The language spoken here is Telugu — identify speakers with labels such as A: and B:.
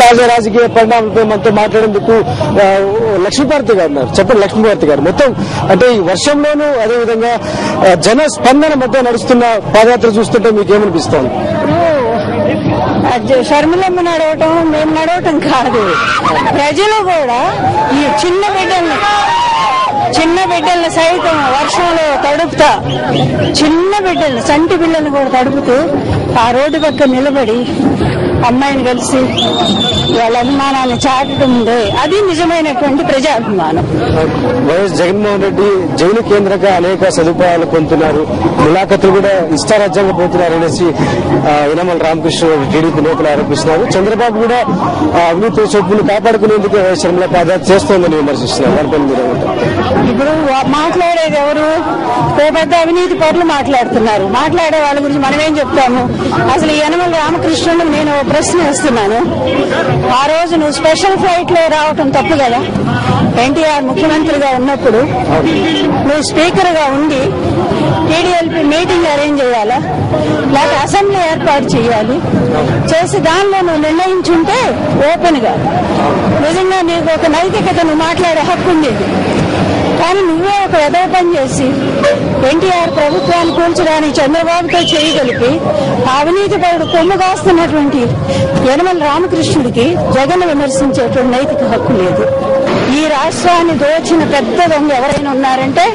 A: తాజా రాజకీయ పరిణామాలపై మనతో మాట్లాడేందుకు లక్ష్మీపార్తి గారు ఉన్నారు. చెప్పండి లక్ష్మీపార్తి గారు, మొత్తం అంటే ఈ వర్షంలోనూ అదేవిధంగా జన స్పందన మధ్య నడుస్తున్న పాదయాత్ర చూస్తుంటే మీకు ఏమనిపిస్తోంది?
B: షర్మిలమ్మ నడవటం మేము నడవటం కాదు, ప్రజలు కూడా ఈ చిన్న బిడ్డల్ని సైతం వర్షంలో తడుపుతా, చిన్న బిడ్డల్ని సంటి బిడ్డల్ని కూడా తడుపుతూ ఆ రోడ్డు పక్క నిలబడి అమ్మాయిని కలిసి వాళ్ళ అభిమానాన్ని చాటడం ఉందే, అది నిజమైనటువంటి ప్రజాభిమానం.
A: వైఎస్ జగన్మోహన్ రెడ్డి జైలు కేంద్రంగా అనేక సదుపాయాలు పొందుతున్నారు, ములాఖతులు కూడా ఇష్టారాజ్యంగా పోతున్నారు అనేసి యనమల రామకృష్ణ టీడీపీ నేతలు ఆరోపిస్తున్నారు. చంద్రబాబు కూడా అవినీతి సొప్పును కాపాడుకునేందుకు వైఎస్ షర్మిల పాదయాత్ర చేస్తోందని విమర్శిస్తున్నారు. దానిపై మీరు
B: ఇప్పుడు మాట్లాడేది ఎవరు? పెద్ద అవినీతి పరులు మాట్లాడుతున్నారు. మాట్లాడే వాళ్ళ గురించి మనమేం చెప్తాము? అసలు యనమల రామకృష్ణుడు నేను ప్రశ్న వేస్తున్నాను, ఆ రోజు నువ్వు స్పెషల్ ఫ్లైట్ లో రావటం తప్పు కదా? ఎన్టీఆర్ ముఖ్యమంత్రిగా ఉన్నప్పుడు నువ్వు స్పీకర్ గా ఉండి టీడీఎల్పీ మీటింగ్ అరేంజ్ చేయాలా, లేకపోతే అసెంబ్లీ ఏర్పాటు చేయాలి, చేసి దానిలో నువ్వు నిర్ణయించుంటే ఓపెన్ గా నిజంగా నీకు ఒక నైతికత, నువ్వు మాట్లాడే హక్కు ఉండేది. కానీ నువ్వే ఒక ఎదవ పని చేసి ఎన్టీఆర్ ప్రభుత్వాన్ని కూల్చడానికి చంద్రబాబుతో చేయగలిపి అవినీతి పరుడు కొమ్ము కాస్తున్నటువంటి యనమల రామకృష్ణుడికి జగన్ విమర్శించేటువంటి నైతిక హక్కు లేదు. ఈ రాష్ట్రాన్ని దోచిన పెద్ద దొంగ ఎవరైనా ఉన్నారంటే